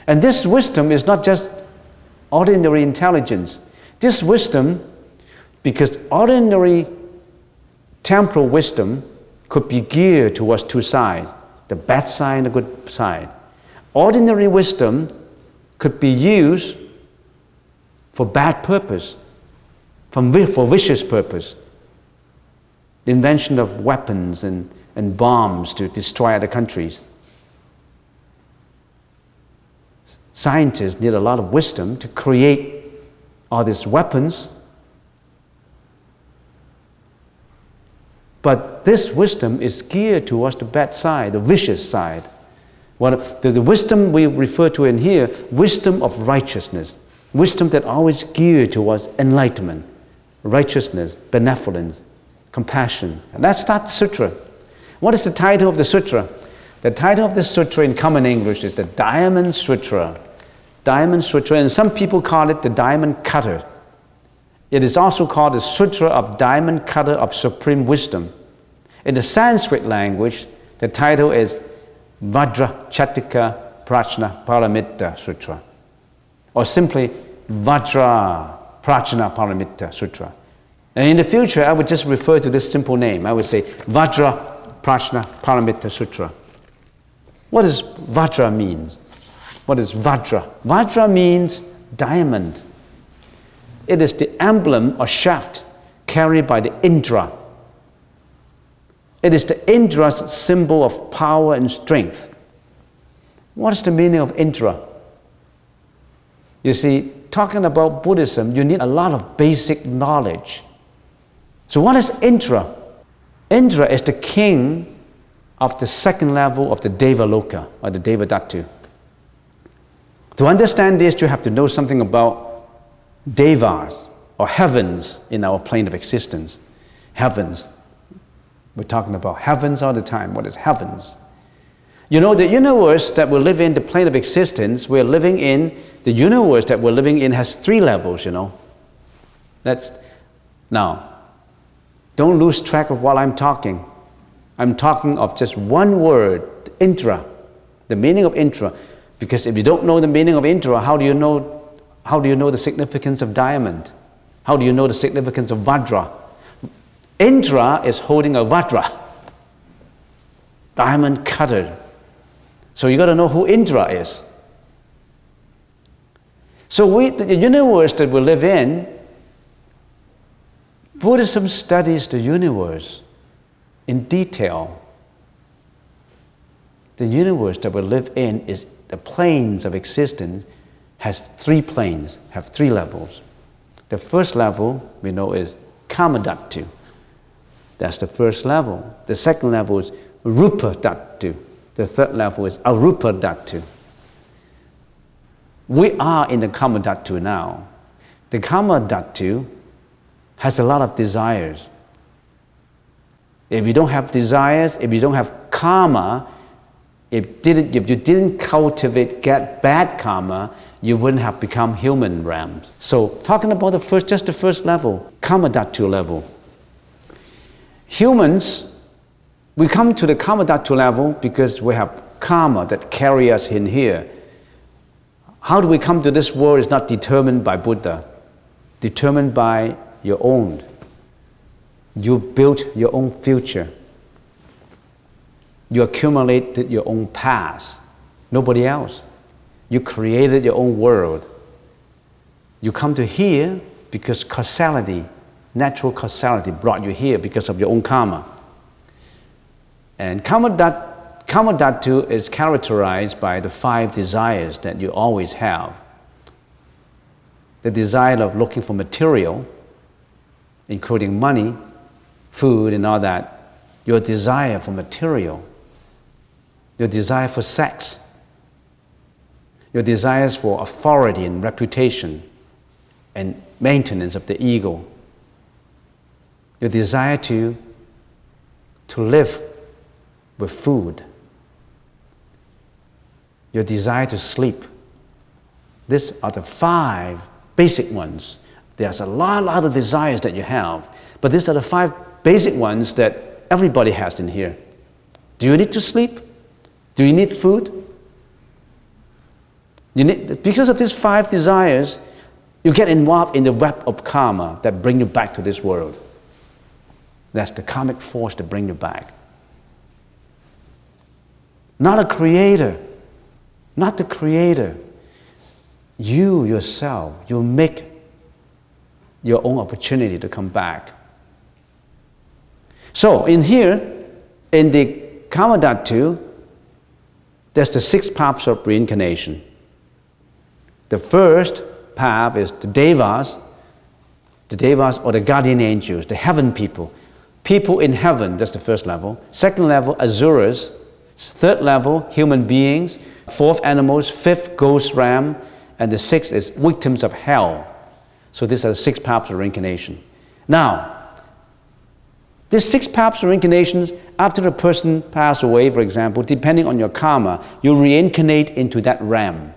And this wisdom is not just ordinary intelligence. This wisdom, because ordinary temporal wisdom could be geared towards two sides, the bad side and the good side. Ordinary wisdom could be used for bad purpose, for vicious purpose. The invention of weapons and bombs to destroy other countries. Scientists need a lot of wisdom to create all these weapons. But this wisdom is geared towards the bad side, the vicious side. The wisdom we refer to in here, wisdom of righteousness. Wisdom that always geared towards enlightenment, righteousness, benevolence, compassion. And let's start the sutra. What is the title of the sutra? The title of the sutra in common English is the Diamond Sutra. Diamond Sutra, and some people call it the Diamond Cutter. It is also called the Sutra of Diamond Cutter of Supreme Wisdom. In the Sanskrit language, the title is Vajrachatika Prajna Paramitta Sutra, or simply Vajra Prajna Paramitta Sutra. And in the future, I would just refer to this simple name. I would say Vajra Prajna Paramitta Sutra. What does Vajra mean? What is Vajra? Vajra means diamond. It is the emblem or shaft carried by the Indra. It is the Indra's symbol of power and strength. What is the meaning of Indra? You see, talking about Buddhism, you need a lot of basic knowledge. So what is Indra? Indra is the king of the second level of the Devaloka, or the Devadhatu. To understand this, you have to know something about devas, or heavens in our plane of existence. Heavens. We're talking about heavens all the time. What is heavens? You know, the universe that we live in, the plane of existence, we're living in, the universe that we're living in has 3 levels, you know. Now, don't lose track of what I'm talking. I'm talking of just one word, Indra, the meaning of Indra. Because if you don't know the meaning of Indra, how do you know the significance of diamond? How do you know the significance of Vajra? Indra is holding a Vajra, diamond cutter. So you got to know who Indra is. So the universe that we live in, Buddhism studies the universe in detail. The universe that we live in is the planes of existence has 3 planes, have 3 levels. The first level we know is Kamadhatu. That's the first level. The second level is Rupa Dhatu. The third level is Arupa Dhatu. We are in the Kamadhatu now. The Kamadhatu has a lot of desires. If you don't have desires, if you don't have karma, if you didn't cultivate bad karma, you wouldn't have become human realms. So talking about just the first level, Kamadhatu level. Humans, we come to the Kamadhatu level because we have karma that carry us in here. How do we come to this world is not determined by Buddha, determined by your own. You built your own future. You accumulated your own past. Nobody else. You created your own world. You come to here because causality, natural causality brought you here because of your own karma. And Kamadhatu is characterized by the 5 desires that you always have. The desire of looking for material, including money, food and all that. Your desire for material. Your desire for sex. Your desires for authority and reputation and maintenance of the ego. Your desire to live with food. Your desire to sleep. These are the 5 basic ones. There's a lot of desires that you have, but these are the 5 basic ones that everybody has in here. Do you need to sleep? Do you need food? Because of these 5 desires, you get involved in the web of karma that bring you back to this world. That's the karmic force that bring you back. Not a creator. Not the creator. You yourself, you make your own opportunity to come back. So in here, in the Karma Dhatu, there's the 6 paths of reincarnation. The first path is the Devas or the guardian angels, the heaven people. People in heaven, that's the first level. Second level, Asuras. Third level, human beings. 4th, animals. 5th, ghost ram. And the 6th is victims of hell. So these are the 6 paths of reincarnation. Now, these 6 paths of reincarnations, after a person passes away, for example, depending on your karma, you reincarnate into that realm.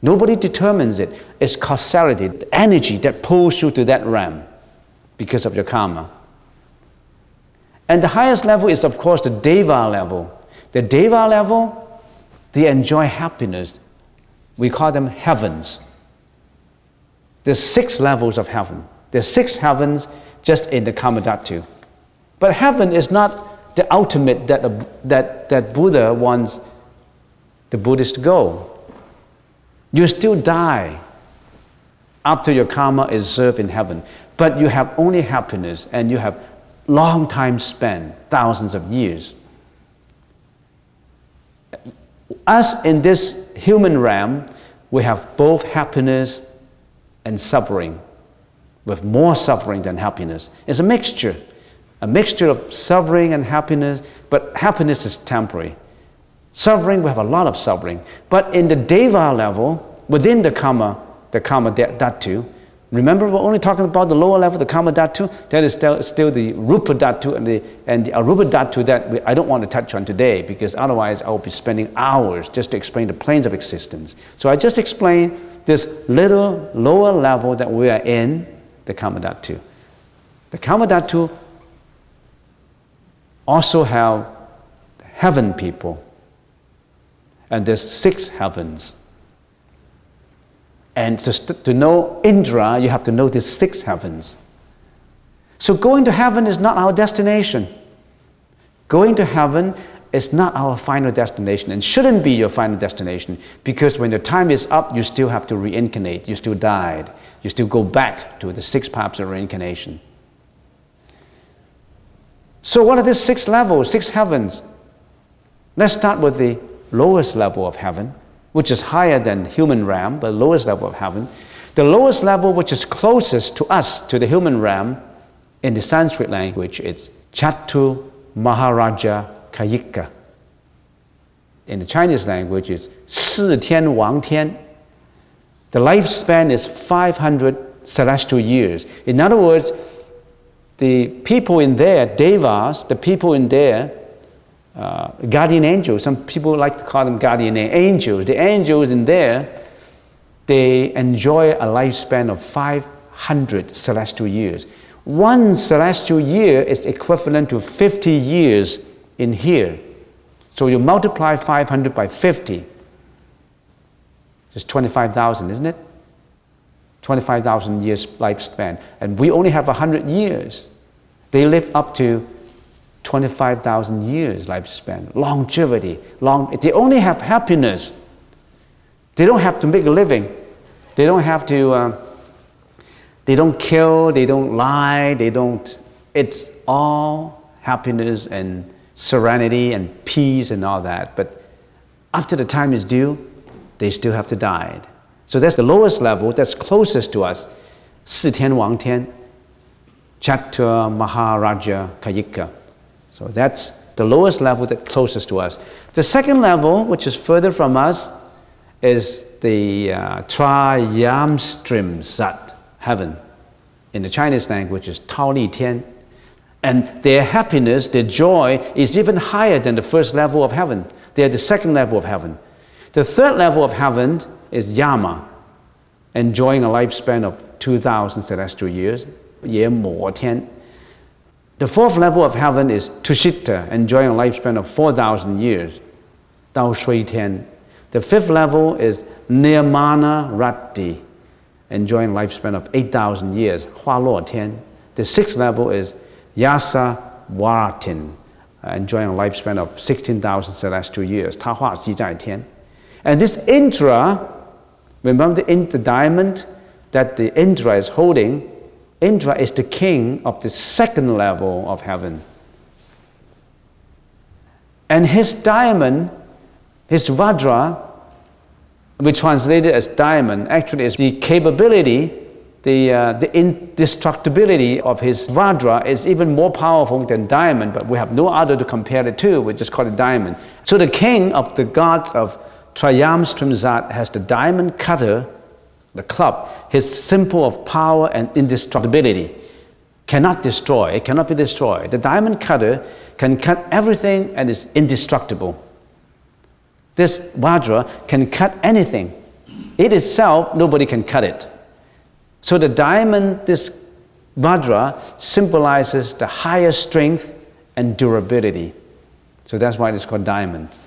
Nobody determines it. It's causality, the energy that pulls you to that realm because of your karma. And the highest level is, of course, the Deva level. The Deva level, they enjoy happiness. We call them heavens. There's 6 levels of heaven. There's 6 heavens just in the Karma Dhatu. But heaven is not the ultimate that Buddha wants the Buddhists to go. You still die after your karma is served in heaven. But you have only happiness and you have long time spent, thousands of years. Us in this human realm, we have both happiness and suffering, with more suffering than happiness. It's a mixture of suffering and happiness, but happiness is temporary. Suffering, we have a lot of suffering. But in the Deva level, within the Karma Dhatu, remember we're only talking about the lower level, the Karma Dhatu, that is still the Rupa Dhatu and the Arupa Dhatu that I don't want to touch on today, because otherwise I will be spending hours just to explain the planes of existence. So I just explained this little lower level that we are in, the Karma Dhatu. The Karma Dhatu also have heaven people. And there's 6 heavens. And to know Indra, you have to know these 6 heavens. So going to heaven is not our destination. Going to heaven is not our final destination and shouldn't be your final destination, because when your time is up, you still have to reincarnate. You still died. You still go back to the 6 paths of reincarnation. So what are these 6 levels, 6 heavens? Let's start with the lowest level of heaven, which is higher than human realm, but lowest level of heaven. The lowest level, which is closest to us, to the human realm, in the Sanskrit language, it's Chatu Maharaja Kayika. In the Chinese language, it's Shi Tian Wang Tian. The lifespan is 500 celestial years. In other words, the people in there, Devas, the people in there, guardian angels, some people like to call them guardian angels. The angels in there, they enjoy a lifespan of 500 celestial years. 1 celestial year is equivalent to 50 years in here. So you multiply 500 by 50. It's 25,000, isn't it? 25,000 years lifespan. And we only have 100 years. They live up to 25,000 years lifespan, longevity. They only have happiness. They don't have to make a living. They don't have to, they don't kill, they don't lie, it's all happiness and serenity and peace and all that. But after the time is due, they still have to die. So that's the lowest level, that's closest to us. Shi Tian Wang Tian, Chatu Maharaja Kayika. So that's the lowest level that's closest to us. The second level, which is further from us, is the Trayamstrim heaven. In the Chinese language, is Tao Li Tian. And their happiness, their joy, is even higher than the first level of heaven. They are the second level of heaven. The third level of heaven is Yama, enjoying a lifespan of 2,000 celestial years. Ye Mo Tian. The fourth level of heaven is Tushita, enjoying a lifespan of 4,000 years. Dao Shui Tian. The fifth level is Nirmana Rati, enjoying lifespan of 8,000 years. Hua Luo Tian. The sixth level is Yasa Waratin, enjoying a lifespan of 16,000 celestial years. Ta Hua Xi Zai Tian. And this Indra, remember the diamond that the Indra is holding? Indra is the king of the second level of heaven. And his diamond, his Vajra, we translate it as diamond, actually is the capability, the indestructibility of his Vajra is even more powerful than diamond, but we have no other to compare it to, we just call it diamond. So the king of the gods of Trayam has the diamond cutter, the club, his symbol of power and indestructibility. Cannot destroy, it cannot be destroyed. The diamond cutter can cut everything and is indestructible. This Vajra can cut anything. It itself, nobody can cut it. So the diamond, this Vajra, symbolizes the higher strength and durability. So that's why it's called diamond.